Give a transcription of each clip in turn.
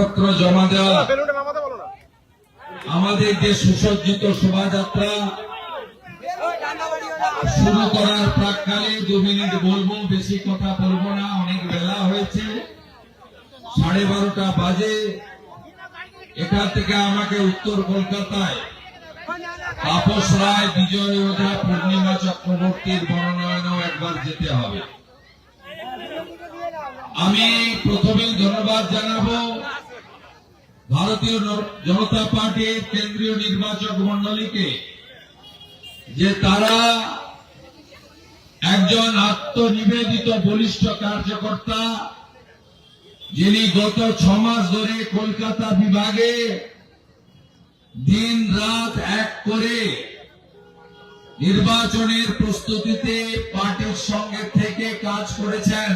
পত্র জমা দেওয়া আমাদের যে সুসজ্জিত শোভাযাত্রা শুরু করার প্রাককালে 2 মিনিট বলবো, বেশি কথা বলবো না, অনেক বেলা হয়েছে, 12:30 বাজে। এখান থেকে আমাকে উত্তর কলকাতায় তাপস রায়, বিজয় ওঝা, পূর্ণিমা চক্রবর্তীর মনোনয়নেও একবার যেতে হবে। আমি প্রথমেই ধন্যবাদ জানাবো ভারতীয় জনতা পার্টির কেন্দ্রীয় নির্বাচক মন্ডলীকে, যে তারা একজন আত্মনিবেদিত বলিষ্ঠ কার্যকর্তা, যিনি গত 6 মাস ধরে কলকাতা বিভাগে দিন রাত এক করে নির্বাচনের প্রস্তুতিতে পার্টির সঙ্গে থেকে কাজ করেছেন।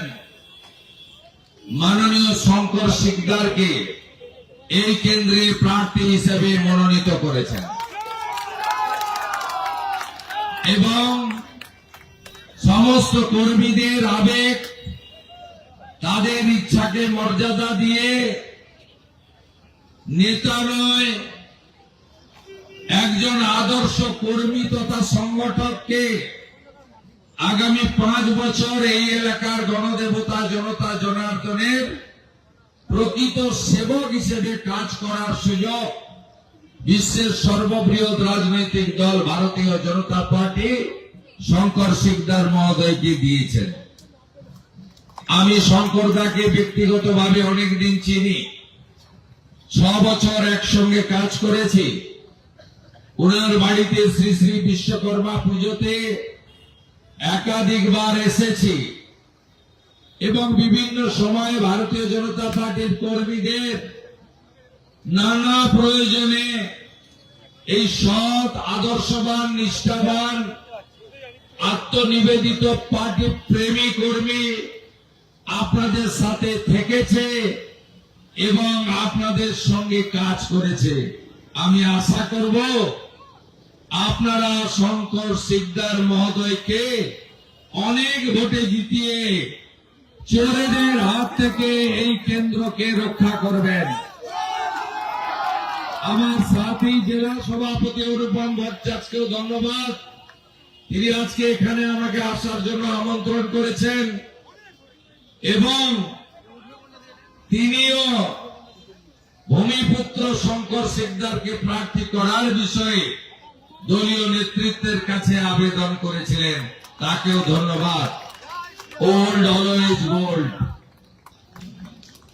মাননীয় শঙ্কর সিকদারকে এই কেন্দ্রে প্রার্থী হিসেবে মনোনীত করেছেন এবং সমস্ত কর্মীদের আবেগ, তাদের ইচ্ছাকে মর্যাদা দিয়ে নেতা নয়, একজন আদর্শ কর্মী তথা সংগঠককে আগামী 5 বছর এই এলাকার গণদেবতা জনতা জনার্দনের প্রকৃত সেবক হিসেবে কাজ করার সুযোগ বিশ্বের সর্ববৃহৎ রাজনৈতিক দল ভারতীয় জনতা পার্টি শঙ্কর সিকদার মহোদয়কে দিয়েছেন। আমি শঙ্করদাকে ব্যক্তিগতভাবে অনেকদিন চিনি, 6 বছর একসঙ্গে কাজ করেছি। ওনার বাড়িতে শ্রী শ্রী বিশ্বকর্মা পুজোতে একাধিকবার এসেছি এবং বিভিন্ন সময়ে ভারতীয় জনতা পার্টির কর্মীদের নানা প্রয়োজনে এই সৎ, আদর্শবান, নিষ্ঠাবান, আত্মনিবেদিত পার্টি প্রেমী কর্মী আপনাদের সাথে থেকেছে এবং আপনাদের সঙ্গে কাজ করেছে। আমি আশা করব আপনারা শঙ্কর সিকদার মহোদয়কে অনেক ভোটে জিতিয়ে চোরেদের হাত থেকে এই কেন্দ্রকে রক্ষা করবেন। আমার সাথী জেলা সভাপতি অনুপম ভট্টাচার্যকেও ধন্যবাদ, তিনি আজকে এখানে আমাকে আসার জন্য আমন্ত্রণ করেছেন এবং তিনিও ভূমিপুত্র শঙ্কর সিকদারকে প্রার্থী করার বিষয়ে দলীয় নেতৃত্বের কাছে আবেদন করেছিলেন, তাকেও ধন্যবাদ। Old always gold.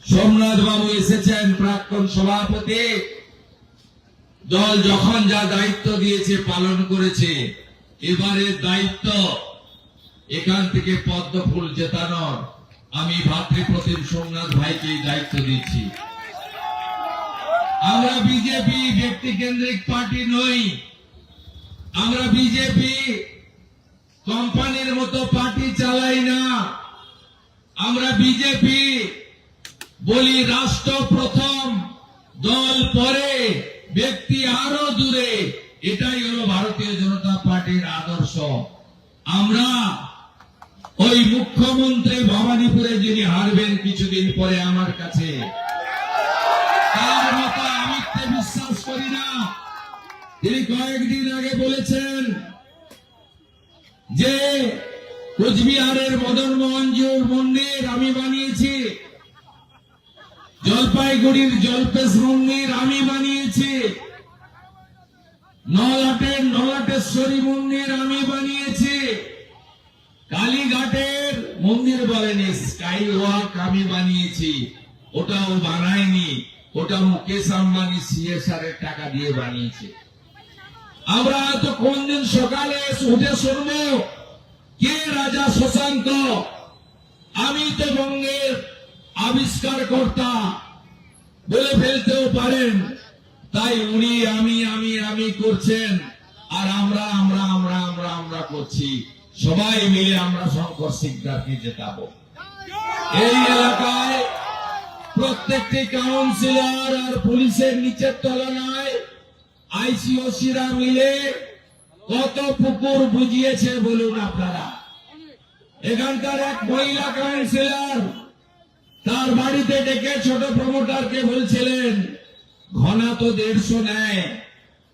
সোমনাথ বাবু এসেছেন, প্রাক্তন সভাপতি, দল যখন যা দায়িত্ব দিয়েছে পালন করেছে। এবারে দায়িত্ব এখান থেকে পদ্ম ফুল জেতানোর আমি ভাতৃপ্রতিম সোমনাথ ভাইকে দায়িত্ব দিচ্ছি। আমরা বিজেপি ব্যক্তি কেন্দ্রিক পার্টি নই, আমরা বিজেপি কোম্পানির মতো পার্টি চালাই না। আমরা বিজেপি বলি রাষ্ট্র প্রথম, দল পরে, ব্যক্তি আরো দূরে। এটাই হলো ভারতীয় জনতা পার্টির আদর্শ। আমরা ওই মুখ্যমন্ত্রী ভবানীপুরে যিনি হারবেন কিছুদিন পরে আমার কাছে, তার মতো আমিত্বে বিশ্বাস করি না। তিনি কয়েকদিন আগে বলেছেন যে কোচবিহারের মদন মোহনজির মন্দির আমি বানিয়েছি, জলপাইগুড়ির জলপেশ মন্দির আমি বানিয়েছি, নলাটের নলাটেশ্বরী মন্দির আমি বানিয়েছি, কালীঘাটের মন্দির বলেনি, স্কাই ওয়াক আমি বানিয়েছি। ওটাও বানায়নি, ওটা মুকেশ আম্বানি সিএসআর এর টাকা দিয়ে বানিয়েছে। আমরা তো কোন দিন সকালে উঠে শুনবো কে রাজা শশাঙ্ক, আমি তো বঙ্গের আবিষ্কার কর্তা বলে ফেলতেও পারেন। তাই উনি আমি আমি আমি করছেন আর আমরা আমরা আমরা আমরা আমরা করছি। সবাই মিলে আমরা শঙ্কর সিকদারকে জেতাবো। এই এলাকায় প্রত্যেকটি কাউন্সিলর আর পুলিশের নিচের তুলনায় আইসিওসিরা মিলে কত পুকুর বুঝিয়েছে বলুন আপনারা। এখানকার এক মহিলা কাউন্সিলর তার বাড়িতে ডেকে ছোট প্রমোটারকে বলছিলেন, ঘনা তো 150 নেয়,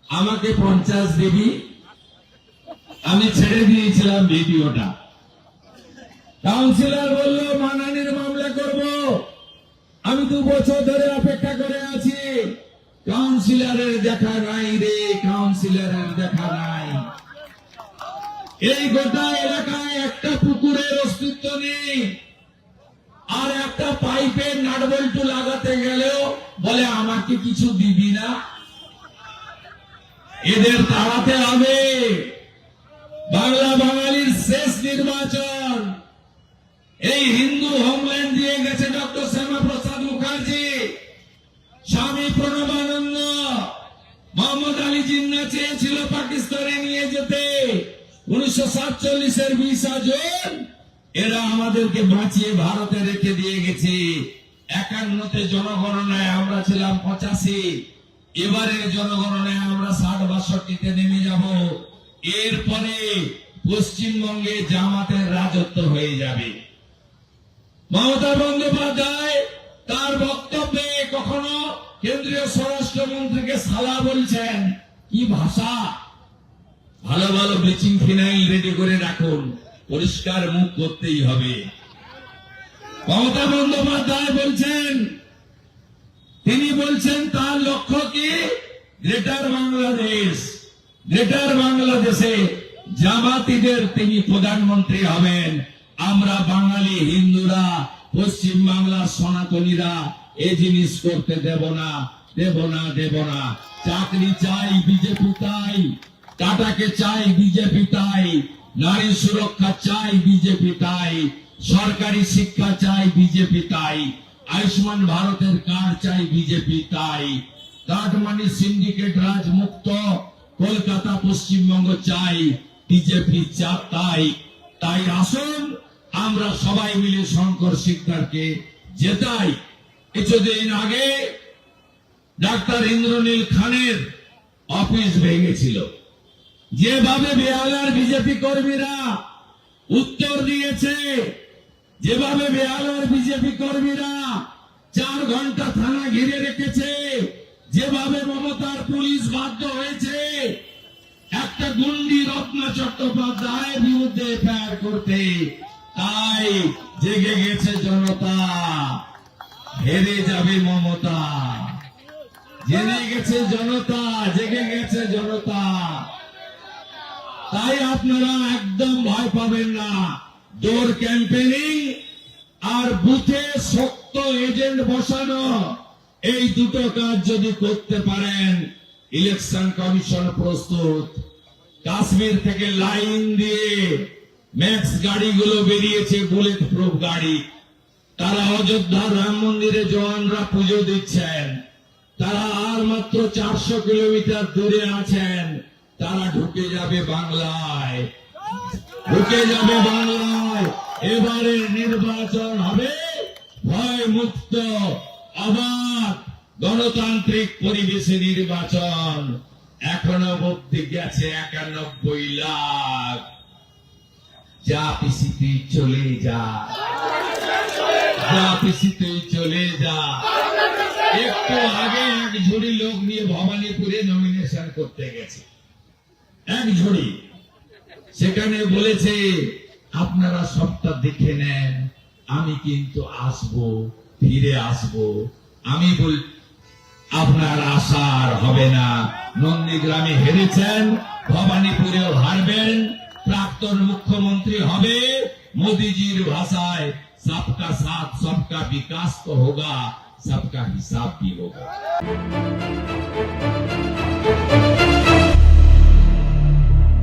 আমাকে 50 দিবি। আমি ছেড়ে দিয়েছিলাম ভিডিওটা। কাউন্সিলর বলল, মানহানির মামলা করব। আমি 2 বছর ধরে অপেক্ষা করে আছি। কাউন্সিলরের দেখা নাই রে, কাউন্সিলরের দেখা নাই। এই গোটা এলাকায় একটা পুকুরের অস্তিত্ব নেই, আর একটা পাইপের নাটবল্টু লাগাতে গেলেও বলে আমাকে কিছু দিবি না। এদের তাড়াতে হবে। বাংলা বাঙালির শেষ নির্বাচন। এই হিন্দু হোমল্যান্ড দিয়ে গেছে ডক্টর শ্যামাপ্রসাদ মুখার্জি, স্বামী প্রণবানন্দ, মোহাম্মদ আলী জিন্নাহ চেয়েছিল পাকিস্তানে নিয়ে যেতে 1947-এর 20 জুন। এরা আমাদেরকে বাঁচিয়ে ভারতে রেখে দিয়ে গেছে। 51-তে জনগণনায় আমরা ছিলাম 85, এবারের জনগণনায় আমরা 60-62-তে নেমে যাব। এরপরে পশ্চিমবঙ্গে জামাতের রাজত্ব হয়ে যাবে। মমতা বন্দ্যোপাধ্যায় তার বক্তব্যে কখনো কেন্দ্রীয় স্বরাষ্ট্রমন্ত্রীকে সালা বলছেন। কি ভাষা! ভালো ভালো ব্লিচিং ফিনাইল রেডি করে রাখুন, পরিষ্কার মুখ করতেই হবে। মমতা বন্দ্যোপাধ্যায় বলছেন, তিনি বলছেন তার লক্ষ্য কি গ্রেটার বাংলাদেশ। গ্রেটার বাংলাদেশে জামাতিদের তিনি প্রধানমন্ত্রী হবেন। আমরা বাঙালি হিন্দুরা, পশ্চিম বাংলার সনাতনীরা এই জিনিস করতে দেব না, দেব না, দেব না। চাকরি চাই বিজেপি তাই, টাটাকে চাই বিজেপি তাই, নারী সুরক্ষা চাই বিজেপি তাই, সরকারি শিক্ষা চাই বিজেপি তাই, আয়ুষ্মান ভারতের কার্ড চাই বিজেপি তাই, কাটমানি সিন্ডিকেট রাজ মুক্ত কলকাতা পশ্চিমবঙ্গ চাই বিজেপি তাই। তাই আসুন আমরা সবাই মিলে শঙ্কর শিকদারকে জেতাই। কিছুদিন আগে ডাক্তার ইন্দ্রনীল খানের অফিস ভেঙেছিল। যেভাবে বেহালার বিজেপি কর্মীরা উত্তর দিয়েছে, যেভাবে বেহালার বিজেপি কর্মীরা 4 ঘন্টা থানা ঘিরে রেখেছে, যেভাবে মমতার পুলিশ বাধ্য হয়েছে একটা গুন্ডি রত্না চট্টোপাধ্যায়ের বিরুদ্ধে এফআইআর করতে, তাই জেগে গেছে জনতা। হেরে যাবে মমতা। জেনে গেছে জনতা, জেগে গেছে জনতা। তাই আপনারা একদম ভয় পাবেন না। ডোর ক্যাম্পেনিং আর বুথে শক্ত এজেন্ট বসানো, এই দুটো কাজ যদি করতে পারেন, ইলেকশন কমিশন প্রস্তুত। কাশ্মীর থেকে লাইন দিয়ে ম্যাক্স গাড়িগুলো বেরিয়েছে, বুলেট প্রুফ গাড়ি। তারা অযোধ্যার রাম মন্দিরে জওয়ানরা পুজো দিচ্ছেন, তারা আর মাত্র 400 কিলোমিটার দূরে আছেন। তারা ঢুকে যাবে বাংলায়, ঢুকে যাবে বাংলায়। এবারে নির্বাচন হবে ভয় মুক্ত, অবাধ, গণতান্ত্রিক পরিবেশে নির্বাচন। এখনো অবধি গেছে 91 লাখ। যা পিসিতে চলে যা, যা পিসিতে চলে যা। একটু আগে এক ঝুড়ি লোক নিয়ে ভবানীপুরে নমিনেশন করতে গেছে, এক ঝুড়ি। সেখানে বলেছে আপনারা সবটা দেখে নেন, আমি কিন্তু আসবো, ফিরে আসবো। আমি বল আপনার আশার হবে না। নন্দীগ্রামে হেরেছেন, ভবানীপুরেও হারবেন। প্রাক্তন মুখ্যমন্ত্রী হবে। মোদীজির ভাষায় सबका साथ सबका विकास तो होगा, सबका हिसाब भी होगा।